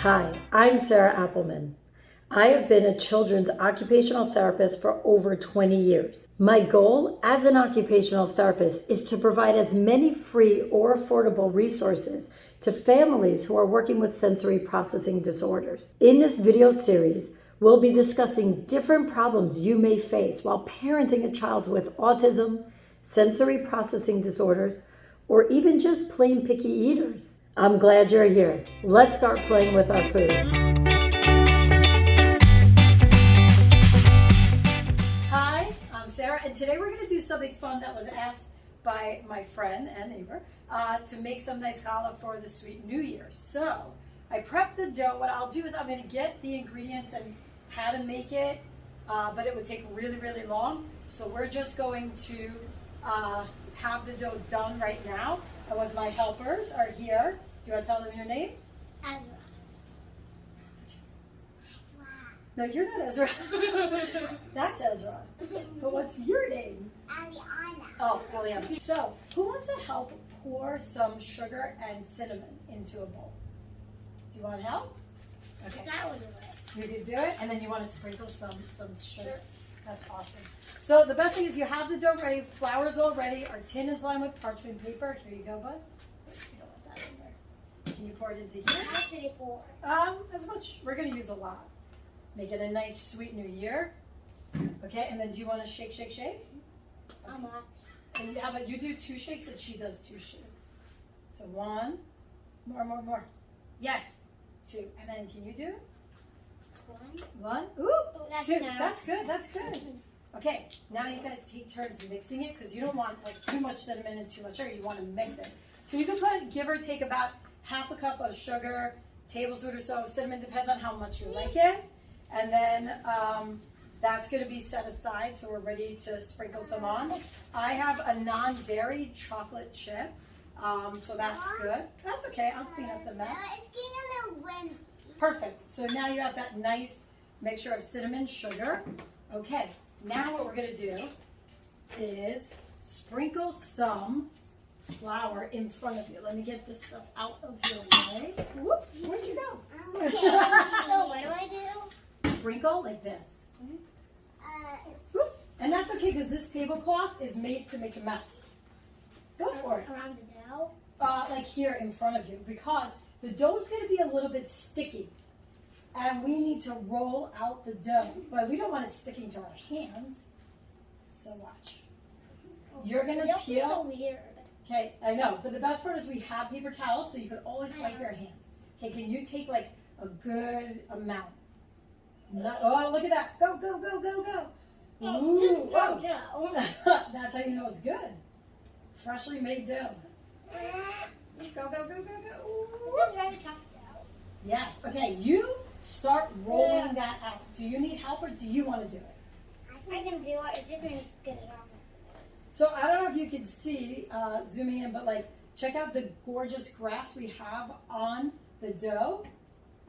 Hi, I'm Sarah Appelman. I have been a children's occupational therapist for over 20 years. My goal as an occupational therapist is to provide as many free or affordable resources to families who are working with sensory processing disorders. In this video series, we'll be discussing different problems you may face while parenting a child with autism, sensory processing disorders, or even just plain picky eaters. I'm glad you're here. Let's start playing with our food. Hi, I'm Sarah, and today we're going to do something fun that was asked by my friend and neighbor to make some nice challah for the sweet New Year. So I prepped the dough. What I'll do is I'm going to get the ingredients and how to make it, but it would take really, really long. So we're just going to have the dough done right now. And with my helpers are here. Do you want to tell them your name? Ezra. No, you're not Ezra. That's Ezra. But what's your name? Ariana. Oh, Eliana. So, who wants to help pour some sugar and cinnamon into a bowl? Do you want help? Okay. That would do it. You can do it, and then you want to sprinkle some sugar. That's awesome. So the best thing is you have the dough ready, flour's all ready, our tin is lined with parchment paper. Here you go, bud. You don't want that in there. Can you pour it into here? How much did it pour? As much. We're going to use a lot. Make it a nice sweet New Year. Okay, and then do you want to shake, shake, shake? How much? And how about you do 2 shakes and she does 2 shakes? So 1, more. Yes, 2. And then can you do it? 1. Ooh, Oh, that's 2. enough. That's good. That's good. Okay, now you guys take turns mixing it because you don't want like too much cinnamon and too much sugar. You want to mix it. So you can put, give or take, about half a cup of sugar, tablespoon or so of cinnamon, depends on how much you like it. And then that's going to be set aside, so we're ready to sprinkle some on. I have a non-dairy chocolate chip, so that's good. That's okay. I'll clean up the mess. It's getting a little windy. Perfect. So now you have that nice mixture of cinnamon, sugar. Okay, now what we're going to do is sprinkle some flour in front of you. Let me get this stuff out of your way. Whoop, where'd you go? Okay. So what do I do? Sprinkle like this. Whoop. And that's okay because this tablecloth is made to make a mess. Go for it. Around the dough? Like here in front of you, because the dough is going to be a little bit sticky. And we need to roll out the dough, but we don't want it sticking to our hands. So watch. You're going to It feels peel. so weird. Okay, I know, but the best part is we have paper towels, so you can always wipe your hands. Okay, can you take like a good amount? Oh, look at that. Go, go, go, go, go. Oh, this is whoa. dough. That's how you know it's good. Freshly made dough. Go, go, go, go, go. This is very tough dough. Yes, okay, you start rolling that out. Do you need help or do you want to do it? I can do it. It's just going to get it on. So I don't know if you can see, zooming in, but like, check out the gorgeous grass we have on the dough.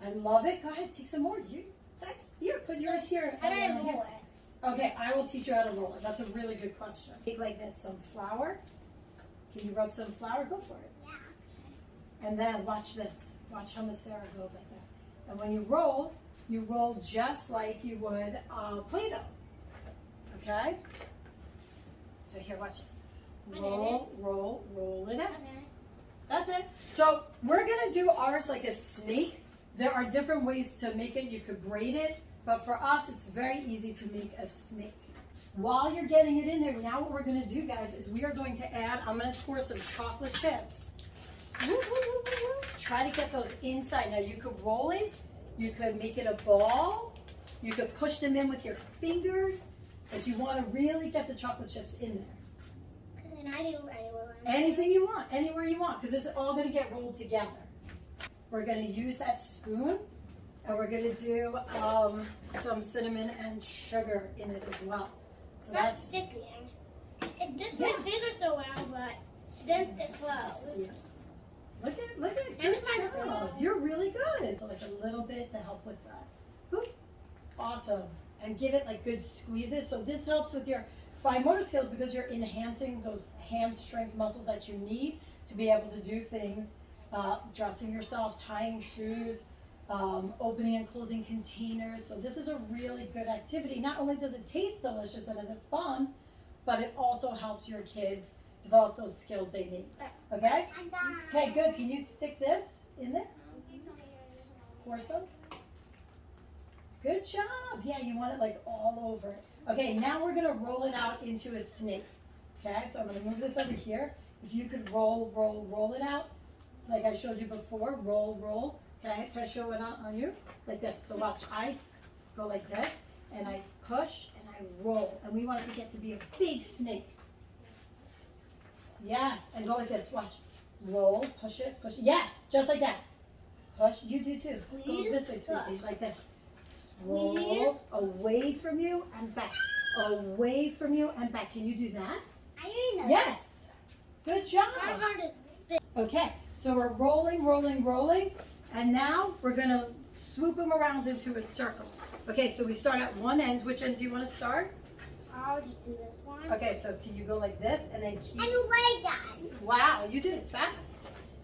I love it. Go ahead, take some more. Here, put yours here. How do I roll it? Okay, I will teach you how to roll it. That's a really good question. Take like this, some flour. Can you rub some flour? Go for it. Yeah. And then watch this. Watch how Miss Sarah goes like that. And when you roll just like you would Play-Doh. Okay? So here, watch this. Roll it out. Okay. That's it. So we're gonna do ours like a snake. There are different ways to make it. You could braid it, but for us, it's very easy to make a snake. While you're getting it in there, now what we're gonna do, guys, is we are going to add, I'm gonna pour some chocolate chips. Woo, woo, woo, woo, woo. Try to get those inside. Now you could roll it, you could make it a ball, you could push them in with your fingers, but you wanna really get the chocolate chips in there. Can I do anywhere? Anything you want, anywhere you want, because it's all gonna get rolled together. We're gonna use that spoon, and we're gonna do some cinnamon and sugar in it as well. So That's sticking. It just my fingers so well, but it didn't stick close. Look at Every good time it's job. rolled. You're really good. So like a little bit to help with that. Whoop. Awesome. And give it like good squeezes. So this helps with your fine motor skills because you're enhancing those hand strength muscles that you need to be able to do things, dressing yourself, tying shoes, opening and closing containers. So this is a really good activity. Not only does it taste delicious and is it fun, but it also helps your kids develop those skills they need. Okay? Okay, good. Can you stick this in there? Pour some. Good job. Yeah, you want it like all over it. Okay, now we're gonna roll it out into a snake. Okay, so I'm gonna move this over here. If you could roll it out, like I showed you before, roll. Okay, can I show it on you? Like this. So watch, I go like this, and I push, and I roll. And we want it to get to be a big snake. Yes, and go like this, watch. Roll, push it. Yes, just like that. Push, you do too. Go this way, sweetie, like this. Roll away from you and back. Away from you and back. Can you do that? I already know. Yes. Good job. Okay, so we're rolling. And now we're going to swoop them around into a circle. Okay, so we start at one end. Which end do you want to start? I'll just do this one. Okay, so can you go like this and then keep... And way done. Wow, you did it fast.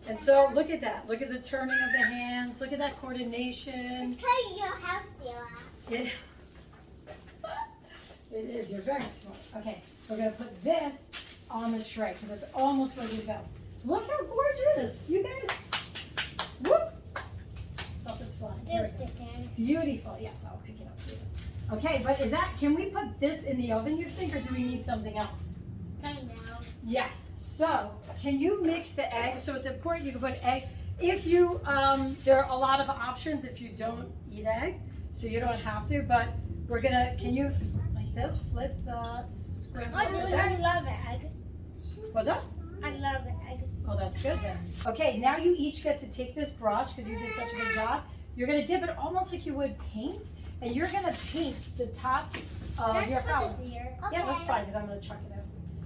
And so look at that. Look at the turning of the hands. Look at that coordination. It's because of your help, Challah. It is. You're very smart. Okay, we're going to put this on the tray because it's almost ready to go. Look how gorgeous. You guys. Whoop. Stuff is flying. Here we go. Beautiful. Yes, I'll pick it up for you. Okay, but can we put this in the oven, you think, or do we need something else? Kind of. Yes. So, can you mix the egg? So it's important you can put egg. If you, there are a lot of options if you don't eat egg, so you don't have to, but we're gonna, can you, like this, flip the scrambled eggs? I love egg. What's up? I love egg. Oh, that's good then. Okay, now you each get to take this brush, because you did such a good job. You're gonna dip it almost like you would paint, and you're gonna paint the top of your flower. Yeah, that's fine, because I'm gonna chuck it out.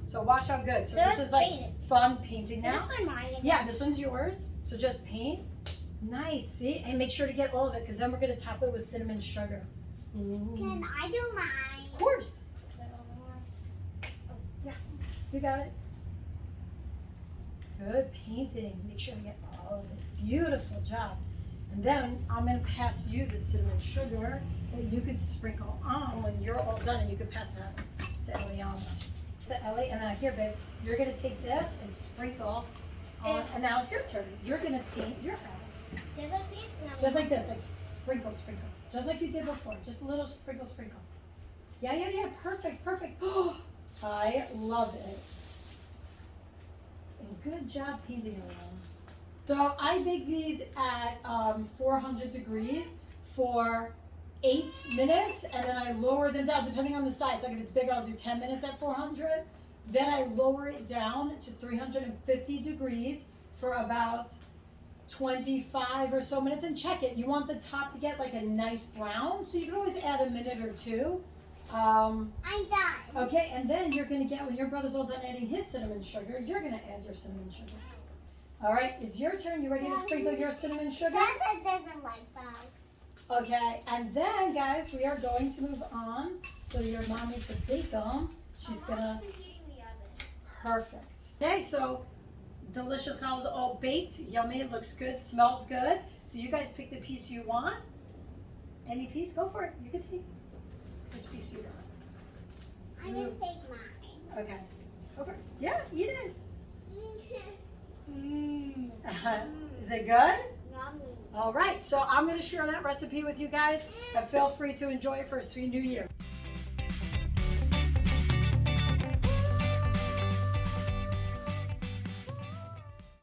So watch how good. So this is like fun painting now. This one mine. Yeah, this one's yours. So just paint. Nice, see? And make sure to get all of it because then we're going to top it with cinnamon sugar. Ooh. Can I do mine? Of course. Yeah, you got it. Good painting. Make sure to get all of it. Beautiful job. And then I'm going to pass you the cinnamon sugar that you could sprinkle on when you're all done, and you could pass that to Eliana. Ellie, and now here, babe, you're gonna take this and sprinkle on, and now it's your turn. You're gonna paint your house. Just like this, like sprinkle, just like you did before. Just a little sprinkle. Yeah. Perfect. I love it. And good job painting around. So I bake these at 400 degrees for 8 minutes, and then I lower them down depending on the size. Like if it's bigger, I'll do 10 minutes at 400. Then I lower it down to 350 degrees for about 25 or so minutes and check it. You want the top to get like a nice brown, so you can always add a minute or two. I'm done. Okay, and then you're gonna get, when your brother's all done adding his cinnamon sugar, you're gonna add your cinnamon sugar. All right, it's your turn. You ready to sprinkle your cinnamon sugar? Jessica doesn't like that. Okay, and then guys, we are going to move on. So your mom needs to bake them. She's gonna, perfect. Okay, so delicious now is all baked, yummy, it looks good, smells good. So you guys pick the piece you want. Any piece, go for it. You can take which piece you want. I'm gonna take mine. Okay, go for it. Yeah, eat it. Is it good? Yummy. All right, so I'm going to share that recipe with you guys, and feel free to enjoy it for a sweet new year.